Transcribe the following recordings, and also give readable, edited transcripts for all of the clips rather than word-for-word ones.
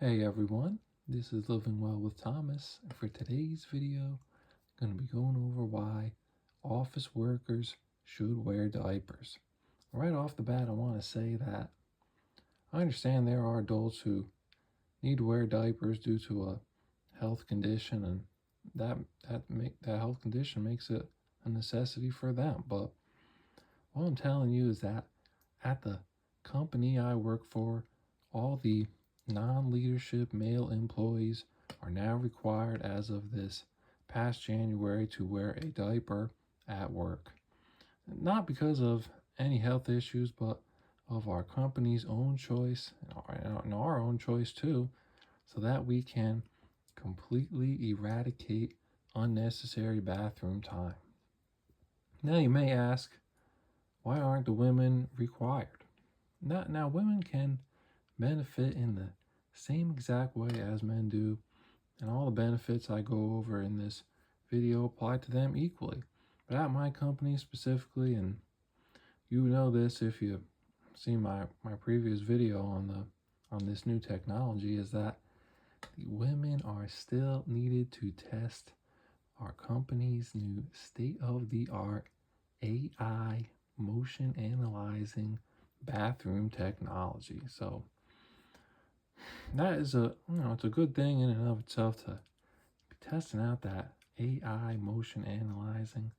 Hey everyone, this is Living Well with Thomas, and for today's video, I'm going to be going over why office workers should wear diapers. Right off the bat, I want to say that I understand there are adults who need to wear diapers due to a health condition, and that health condition makes it a necessity for them. But what I'm telling you is that at the company I work for, all the non-leadership male employees are now required as of this past January to wear a diaper at work. Not because of any health issues, but of our company's own choice and our own choice too, so that we can completely eradicate unnecessary bathroom time. Now you may ask, why aren't the women required? Now women can benefit in the same exact way as men do, and all the benefits I go over in this video apply to them equally. But at my company specifically, and you know this if you've seen my previous video on this new technology, is that the women are still needed to test our company's new state-of-the-art AI motion analyzing bathroom technology. So that is it's a good thing in and of itself to be testing out that AI motion analyzing,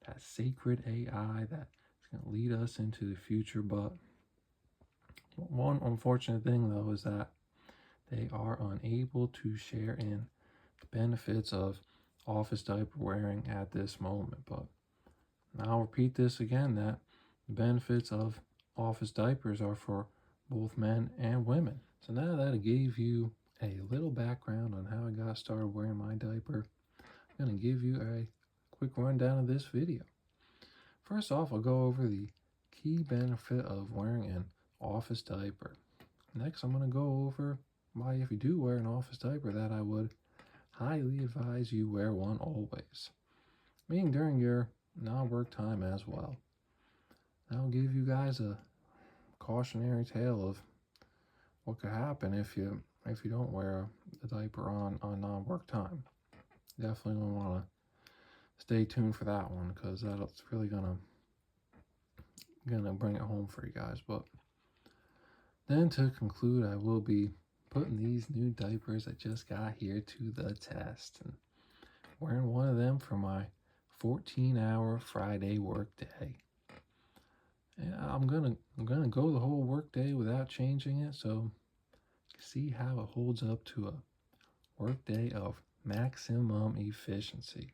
that sacred AI that's going to lead us into the future. But one unfortunate thing though is that they are unable to share in the benefits of office diaper wearing at this moment. But I'll repeat this again, that the benefits of office diapers are for both men and women. So now that I gave you a little background on how I got started wearing my diaper, I'm going to give you a quick rundown of this video. First off, I'll go over the key benefit of wearing an office diaper. Next, I'm going to go over why, if you do wear an office diaper, that I would highly advise you wear one always, meaning during your non-work time as well. I'll give you guys a cautionary tale of what could happen if you don't wear a diaper on non-work time. Definitely gonna want to stay tuned for that one, because that's really gonna bring it home for you guys. But then to conclude, I will be putting these new diapers I just got here to the test and wearing one of them for my 14-hour Friday work day. And I'm gonna go the whole work day without changing it, so see how it holds up to a work day of maximum efficiency.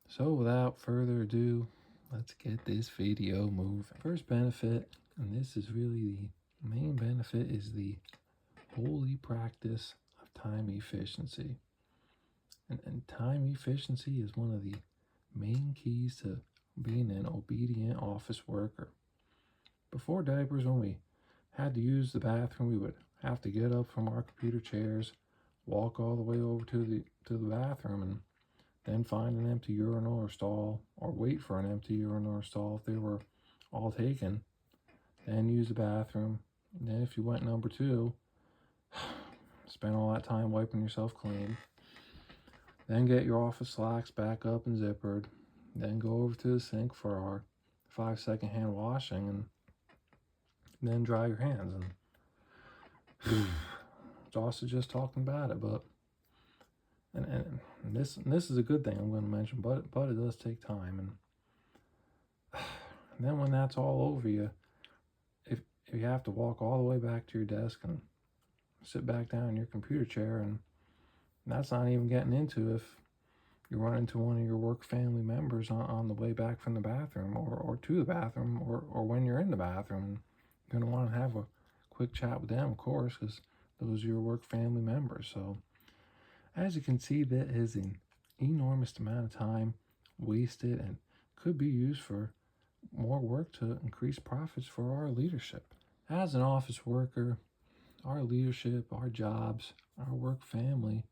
So without further ado, let's get this video moving. First benefit, and this is really the main benefit, is the holy practice of time efficiency. And time efficiency is one of the main keys to being an obedient office worker. Before diapers, when we had to use the bathroom, we would have to get up from our computer chairs, walk all the way over to the bathroom, and then find an empty urinal or stall, or wait for an empty urinal or stall if they were all taken, then use the bathroom. And then if you went number two, spend all that time wiping yourself clean, then get your office slacks back up and zippered, then go over to the sink for our 5-second hand washing, and then dry your hands. And Joss is just talking about it, but and this is a good thing I'm going to mention, but it does take time. And then when that's all over you, if you have to walk all the way back to your desk and sit back down in your computer chair, and that's not even getting into if you run into one of your work family members on the way back from the bathroom, or to the bathroom, or when you're in the bathroom. You're going to want to have a quick chat with them, of course, because those are your work family members. So as you can see, that is an enormous amount of time wasted and could be used for more work to increase profits for our leadership. As an office worker, our leadership, our jobs, our work family,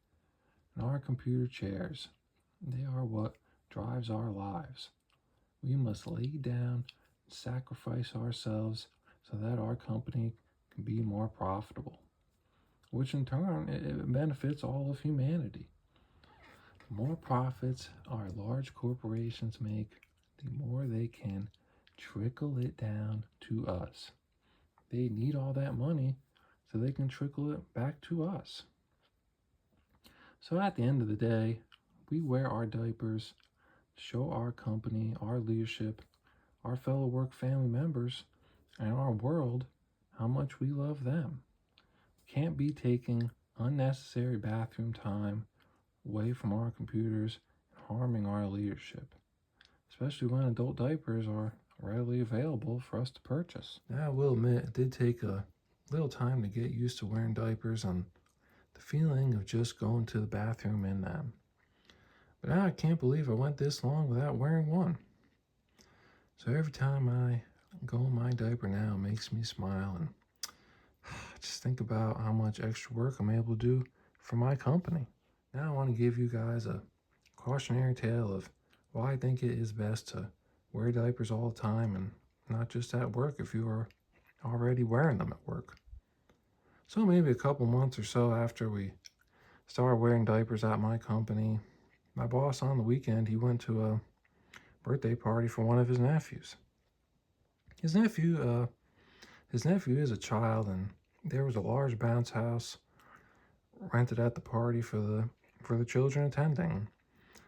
and our computer chairs, they are what drives our lives. We must lay down and sacrifice ourselves so that our company can be more profitable. which in turn it benefits all of humanity. The more profits our large corporations make, the more they can trickle it down to us. They need all that money so they can trickle it back to us. So at the end of the day, we wear our diapers to show our company, our leadership, our fellow work family members, and our world how much we love them. We can't be taking unnecessary bathroom time away from our computers and harming our leadership, especially when adult diapers are readily available for us to purchase. Now, I will admit, it did take a little time to get used to wearing diapers and the feeling of just going to the bathroom in them. But now I can't believe I went this long without wearing one. So every time I go in my diaper now, it makes me smile and just think about how much extra work I'm able to do for my company. Now I want to give you guys a cautionary tale of why I think it is best to wear diapers all the time and not just at work if you are already wearing them at work. So maybe a couple months or so after we started wearing diapers at my company, my boss on the weekend, he went to a birthday party for one of his nephews. His nephew is a child, and there was a large bounce house rented at the party for the children attending.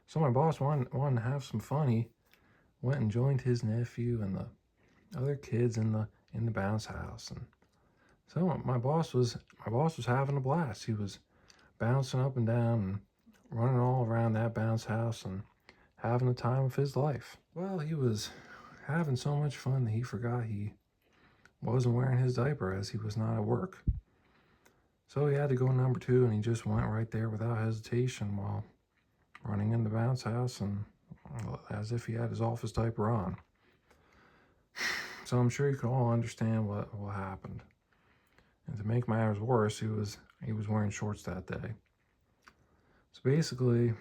So my boss wanted to have some fun. He went and joined his nephew and the other kids in the bounce house, and so my boss was having a blast. He was bouncing up and down and running all around that bounce house and having the time of his life. Well, he was having so much fun that he forgot he wasn't wearing his diaper as he was not at work. So he had to go number 2, and he just went right there without hesitation while running in the bounce house and as if he had his office diaper on. So I'm sure you can all understand what happened. And to make matters worse, he was wearing shorts that day. So basically,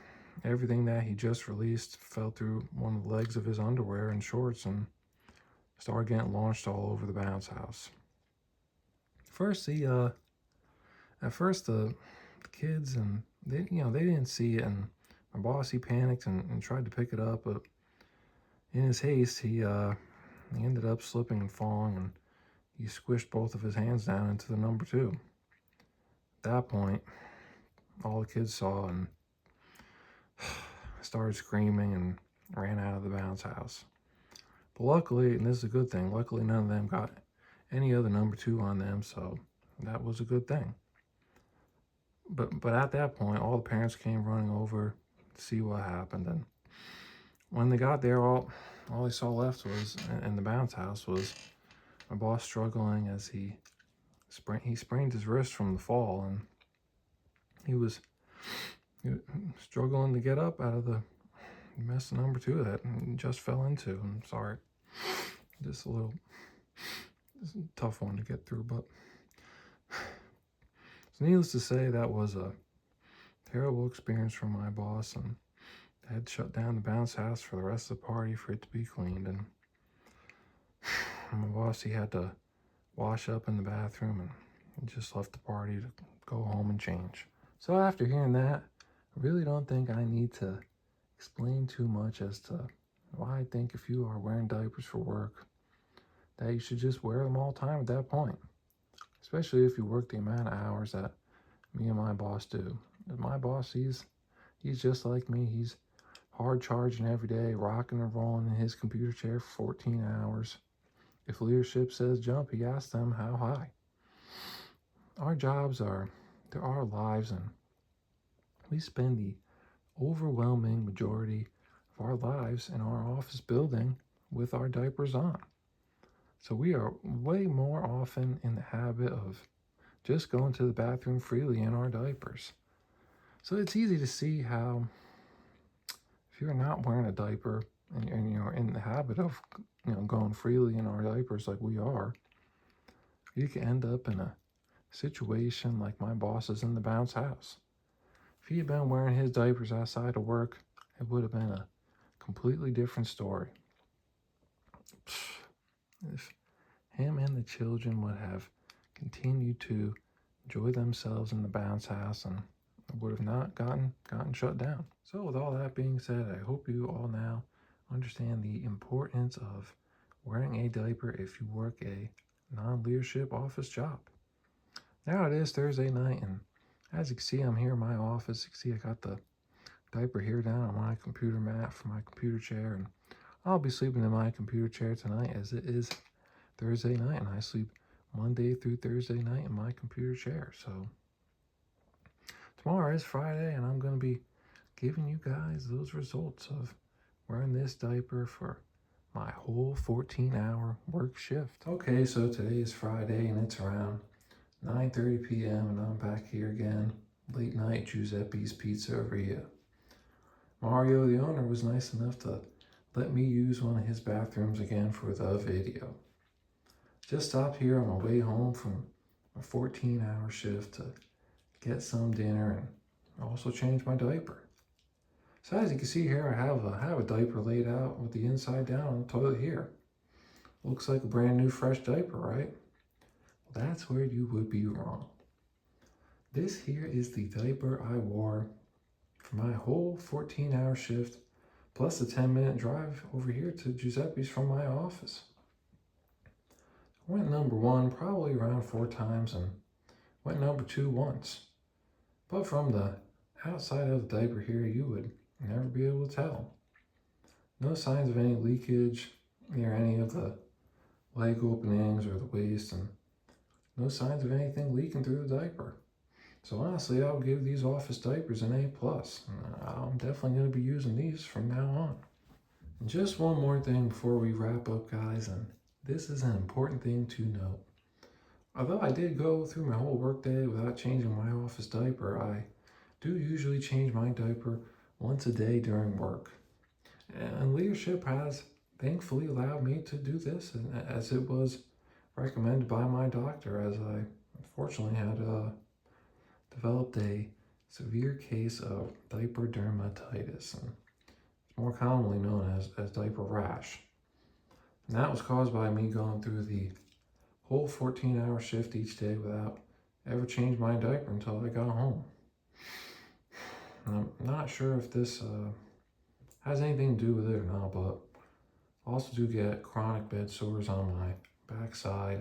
everything that he just released fell through one of the legs of his underwear and shorts and started getting launched all over the bounce house. At first the kids and they didn't see it, and my boss, he panicked and tried to pick it up, but in his haste he ended up slipping and falling, and he squished both of his hands down into the number 2. At that point, all the kids saw and started screaming and ran out of the bounce house. But luckily, and this is a good thing, luckily none of them got any other number 2 on them, so that was a good thing. But at that point, all the parents came running over to see what happened, and when they got there, all they saw left was in the bounce house was my boss struggling as he sprained his wrist from the fall, and he was struggling to get up out of the mess of number 2 that he just fell into. I'm sorry, this is a tough one to get through, but so needless to say, that was a terrible experience for my boss, and I had to shut down the bounce house for the rest of the party for it to be cleaned. And my boss, he had to wash up in the bathroom, and he just left the party to go home and change. So after hearing that, I really don't think I need to explain too much as to why I think if you are wearing diapers for work, that you should just wear them all the time at that point. Especially if you work the amount of hours that me and my boss do. My boss, he's just like me. He's hard charging every day, rocking and rolling in his computer chair for 14 hours. If leadership says jump, he asks them how high. Our jobs they're our lives, and we spend the overwhelming majority of our lives in our office building with our diapers on. So we are way more often in the habit of just going to the bathroom freely in our diapers. So it's easy to see how if you're not wearing a diaper and you're in the habit of going freely in our diapers like we are, you can end up in a situation like my boss is in the bounce house. If he had been wearing his diapers outside of work, it would have been a completely different story. If him and the children would have continued to enjoy themselves in the bounce house and would have not gotten shut down. So with all that being said, I hope you all now understand the importance of wearing a diaper if you work a non-leadership office job. Now it is Thursday night, and as you can see, I'm here in my office. You can see I got the diaper here down on my computer mat for my computer chair, and I'll be sleeping in my computer chair tonight as it is Thursday night, and I sleep Monday through Thursday night in my computer chair. So tomorrow is Friday, and I'm going to be giving you guys those results of wearing this diaper for my whole 14-hour work shift. Okay, so today is Friday, and it's around 9:30 p.m. and I'm back here again. Late night Giuseppe's Pizza over here. Mario, the owner, was nice enough to let me use one of his bathrooms again for the video. Just stopped here on my way home from a 14-hour shift to get some dinner and also change my diaper. So as you can see here, I have a diaper laid out with the inside down on the toilet here. Looks like a brand new fresh diaper, right? Well, that's where you would be wrong. This here is the diaper I wore for my whole 14-hour shift, plus a 10-minute drive over here to Giuseppe's from my office. I went number one probably around 4 times and went number 2 once. But from the outside of the diaper here, you would never be able to tell. No signs of any leakage near any of the leg openings or the waist, and no signs of anything leaking through the diaper. So honestly, I'll give these office diapers an A+. I'm definitely going to be using these from now on. And just one more thing before we wrap up, guys, and this is an important thing to note. Although I did go through my whole workday without changing my office diaper, I do usually change my diaper once a day during work. And leadership has thankfully allowed me to do this, as it was recommended by my doctor, as I unfortunately had developed a severe case of diaper dermatitis, and it's more commonly known as diaper rash. And that was caused by me going through the whole 14-hour shift each day without ever changing my diaper until I got home. And I'm not sure if this has anything to do with it or not, but I also do get chronic bed sores on my backside.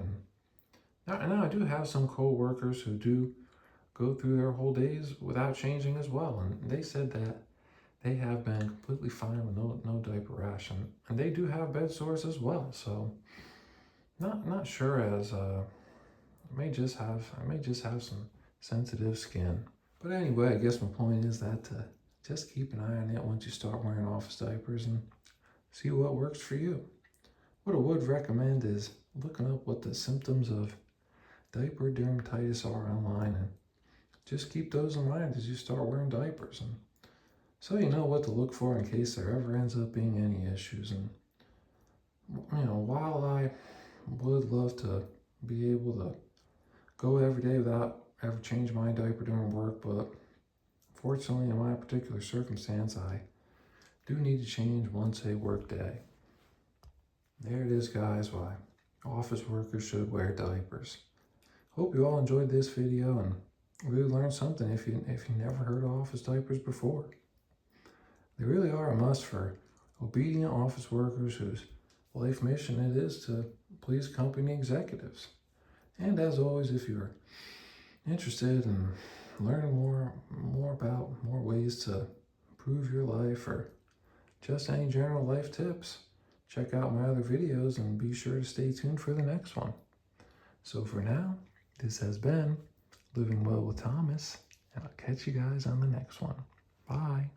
And now I do have some co-workers who do go through their whole days without changing as well, and they said that they have been completely fine with no diaper rash, and they do have bed sores as well. So not sure, as I may just have some sensitive skin. But anyway, I guess my point is that just keep an eye on it once you start wearing office diapers and see what works for you. What I would recommend is looking up what the symptoms of diaper dermatitis are online, and just keep those in mind as you start wearing diapers, and so you know what to look for in case there ever ends up being any issues. And while I would love to be able to go every day without ever changing my diaper during work, but fortunately in my particular circumstance, I do need to change once a work day. There it is, guys, why office workers should wear diapers. Hope you all enjoyed this video and really learned something if you never heard of office diapers before. They really are a must for obedient office workers whose life mission it is to please company executives. And as always, if you're interested in learning more about more ways to improve your life or just any general life tips, check out my other videos and be sure to stay tuned for the next one. So for now, this has been Living Well with Thomas, and I'll catch you guys on the next one. Bye.